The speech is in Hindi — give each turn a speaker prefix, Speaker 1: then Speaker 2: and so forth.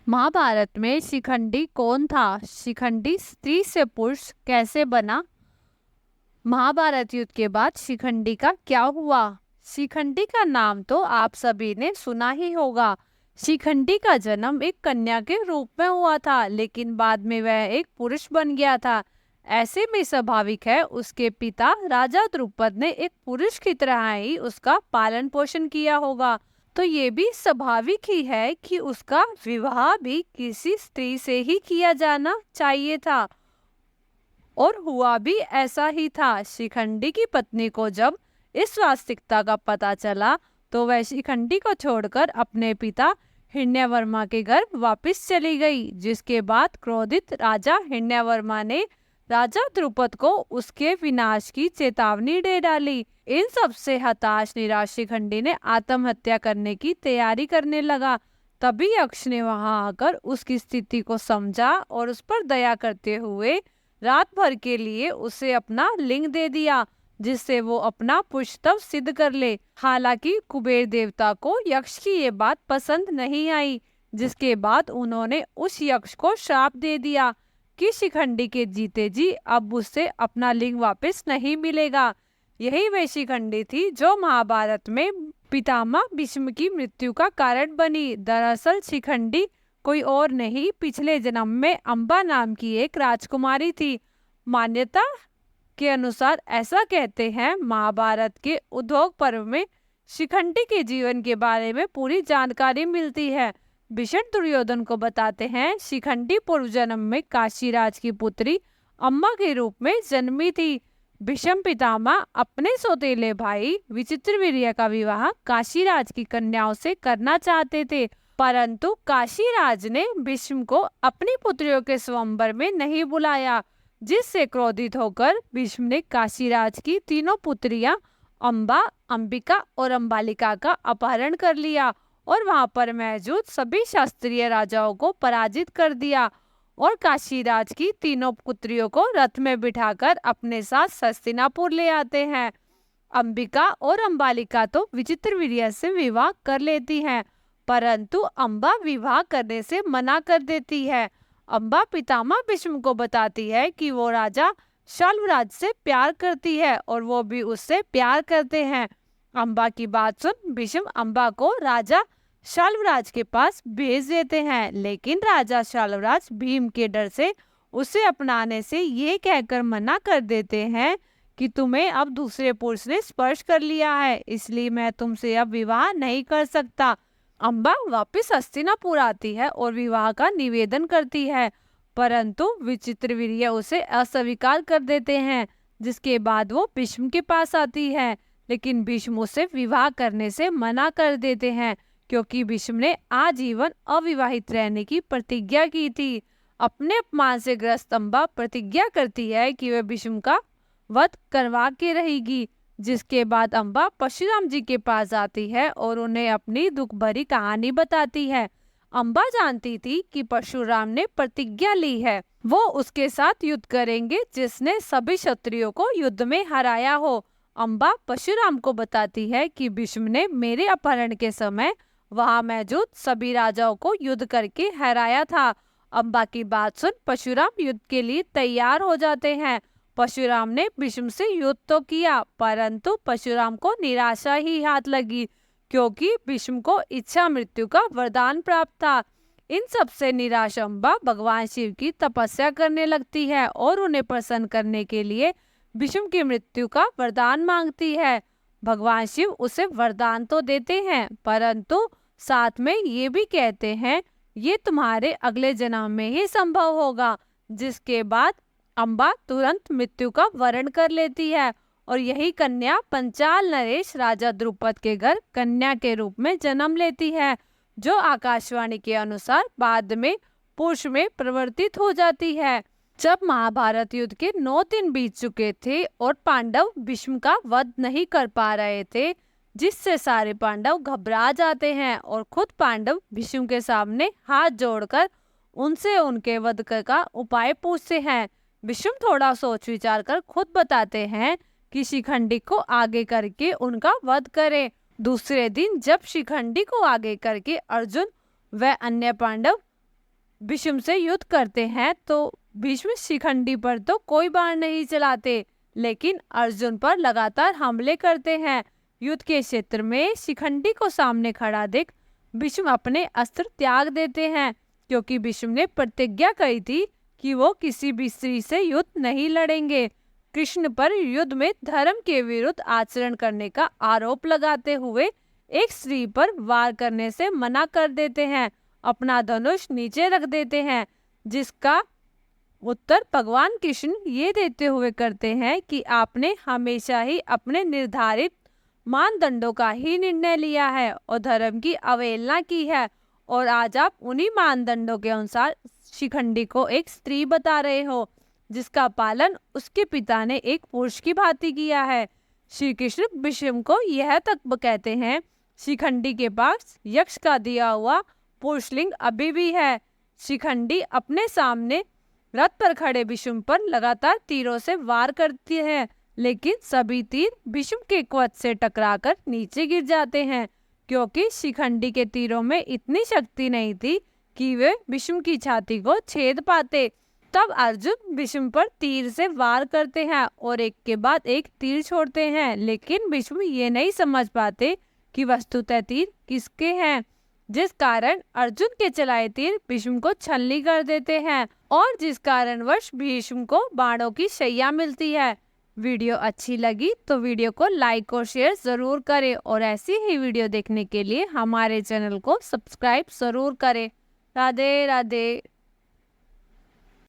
Speaker 1: महाभारत में शिखंडी कौन था? शिखंडी स्त्री से पुरुष कैसे बना? महाभारत युद्ध के बाद शिखंडी का क्या हुआ? शिखंडी का नाम तो आप सभी ने सुना ही होगा। शिखंडी का जन्म एक कन्या के रूप में हुआ था, लेकिन बाद में वह एक पुरुष बन गया था। ऐसे में स्वाभाविक है उसके पिता राजा द्रुपद ने एक पुरुष की तरह ही उसका पालन पोषण किया होगा। तो ये भी स्वाभाविक ही है कि उसका विवाह भी किसी स्त्री से ही किया जाना चाहिए था, और हुआ भी ऐसा ही था। शिखंडी की पत्नी को जब इस वास्तविकता का पता चला तो वह शिखंडी को छोड़कर अपने पिता हिरण्यवर्मा के घर वापस चली गई, जिसके बाद क्रोधित राजा हिरण्यवर्मा ने राजा द्रुपद को उसके विनाश की चेतावनी दे डाली। इन सब से हताश निराश शिखंडी ने आत्महत्या करने की तैयारी करने लगा। तभी यक्ष ने वहां आकर उसकी स्थिति को समझा और उस पर दया करते हुए रात भर के लिए उसे अपना लिंग दे दिया, जिससे वो अपना पुरुषत्व सिद्ध कर ले। हालांकि कुबेर देवता को यक्ष की ये बात पसंद नहीं आई, जिसके बाद उन्होंने उस यक्ष को श्राप दे दिया कि शिखंडी के जीते जी अब उससे अपना लिंग वापस नहीं मिलेगा। यही वह शिखंडी थी जो महाभारत में पितामह भीष्म की मृत्यु का कारण बनी। दरअसल शिखंडी कोई और नहीं, पिछले जन्म में अंबा नाम की एक राजकुमारी थी। मान्यता के अनुसार ऐसा कहते हैं, महाभारत के उद्योग पर्व में शिखंडी के जीवन के बारे में पूरी जानकारी मिलती है। भीष्म दुर्योधन को बताते हैं, शिखंडी पूर्व जन्म में काशीराज की पुत्री अम्मा के रूप में जन्मी थी। भीष्म पितामह अपने सौतेले भाई विचित्रवीर्य का विवाह काशीराज की कन्याओं से करना चाहते थे, परंतु काशीराज ने भीष्म को अपनी पुत्रियों के स्वयंवर में नहीं बुलाया, जिससे क्रोधित होकर भीष्म ने काशीराज की तीनों पुत्रियां अंबा, अंबिका और अंबालिका का अपहरण कर लिया और वहां पर मौजूद सभी शास्त्रीय राजाओं को पराजित कर दिया और काशीराज की तीनों पुत्रियों को रथ में बिठाकर अपने साथ हस्तिनापुर ले आते हैं। अंबिका और अंबालिका तो विचित्रवीर्य से विवाह कर लेती हैं, परंतु अंबा विवाह करने से मना कर देती है। अंबा पितामह भीष्म को बताती है कि वो राजा शल्वराज से प्यार करती है और वो भी उससे प्यार करते हैं। अंबा की बात सुन भीष्म अंबा को राजा शल्वराज के पास भेज देते हैं, लेकिन राजा शल्वराज भीम के डर से उसे अपनाने से ये कहकर मना कर देते हैं कि तुम्हें अब दूसरे पुरुष ने स्पर्श कर लिया है, इसलिए मैं तुमसे अब विवाह नहीं कर सकता। अंबा वापस हस्तिनापुर आती है और विवाह का निवेदन करती है, परंतु विचित्रवीर्य उसे अस्वीकार कर देते हैं, जिसके बाद वो भीष्म के पास आती है, लेकिन भीष्म उसे विवाह करने से मना कर देते हैं, क्योंकि भीष्म ने आजीवन अविवाहित रहने की प्रतिज्ञा की थी। अपने अपमान से ग्रस्त अंबा प्रतिज्ञा करती है कि वह भीष्म का वध करवा के रहेगी, जिसके बाद अंबा परशुराम जी के पास आती है और उन्हें अपनी दुख भरी कहानी बताती है। अंबा जानती थी कि परशुराम ने प्रतिज्ञा ली है, वो उसके साथ युद्ध करेंगे जिसने सभी क्षत्रियों को युद्ध में हराया हो। अंबा परशुराम को बताती है कि भीष्म ने मेरे अपहरण के समय वहां मौजूद सभी राजाओं को युद्ध करके हराया था। अंबा की बात सुन परशुराम युद्ध के लिए तैयार हो जाते हैं। परशुराम ने भीष्म से युद्ध तो किया, परंतु परशुराम को निराशा ही हाथ लगी, क्योंकि भीष्म को इच्छा मृत्यु का वरदान प्राप्त था। इन सब से निराश अंबा भगवान शिव की तपस्या करने लगती है और उन्हें प्रसन्न करने के लिए भीष्म की मृत्यु का वरदान मांगती है। भगवान शिव उसे वरदान तो देते हैं, परंतु साथ में ये भी कहते हैं ये तुम्हारे अगले जन्म में ही संभव होगा, जिसके बाद अंबा तुरंत मृत्यु का वरण कर लेती है और यही कन्या पंचाल नरेश राजा द्रुपद के घर कन्या के रूप में जन्म लेती है, जो आकाशवाणी के अनुसार बाद में पुरुष में परिवर्तित हो जाती है। जब महाभारत युद्ध के 9 दिन बीत चुके थे और पांडव भीष्म का वध नहीं कर पा रहे थे, जिससे सारे पांडव घबरा जाते हैं और खुद पांडव भीष्म के सामने हाथ जोड़कर उनसे उनके वध का उपाय पूछते हैं। भीष्म थोड़ा सोच विचार कर खुद बताते हैं कि शिखंडी को आगे करके उनका वध करे। दूसरे दिन जब शिखंडी को आगे करके अर्जुन व अन्य पांडव भीष्म से युद्ध करते हैं तो भीष्म शिखंडी पर तो कोई बाण नहीं चलाते, लेकिन अर्जुन पर लगातार हमले करते हैं। युद्ध के क्षेत्र में शिखंडी को सामने खड़ा देख भीष्म अपने अस्त्र त्याग देते हैं, क्योंकि भीष्म ने प्रतिज्ञा करी थी कि वो किसी भी स्त्री से युद्ध नहीं लड़ेंगे। कृष्ण पर युद्ध में धर्म के विरुद्ध आचरण करने का आरोप लगाते हुए एक स्त्री पर वार करने से मना कर देते हैं, अपना धनुष नीचे रख देते हैं, जिसका उत्तर भगवान कृष्ण ये देते हुए करते हैं कि आपने हमेशा ही अपने निर्धारित मानदंडों का ही निर्णय लिया है और धर्म की अवहेलना की है, और आज आप उन्हीं मानदंडों के अनुसार शिखंडी को एक स्त्री बता रहे हो, जिसका पालन उसके पिता ने एक पुरुष की भांति किया है। श्री कृष्ण भीष्म को यह तक कहते हैं, शिखंडी के पास यक्ष का दिया हुआ पुरुषलिंग अभी भी है। शिखंडी अपने सामने रथ पर खड़े भीष्म पर लगातार तीरों से वार करती है, लेकिन सभी तीर भीष्म के कवच से टकराकर नीचे गिर जाते हैं, क्योंकि शिखंडी के तीरों में इतनी शक्ति नहीं थी कि वे भीष्म की छाती को छेद पाते। तब अर्जुन भीष्म पर तीर से वार करते हैं और एक के बाद एक तीर छोड़ते हैं, लेकिन भीष्म ये नहीं समझ पाते कि वस्तुतः तीर किसके हैं, जिस कारण अर्जुन के चलाए तीर भीष्म को छलनी कर देते हैं और जिस कारणवश भीष्म को बाणों की शैया मिलती है। वीडियो अच्छी लगी तो वीडियो को लाइक और शेयर जरूर करें और ऐसी ही वीडियो देखने के लिए हमारे चैनल को सब्सक्राइब जरूर करें। राधे राधे।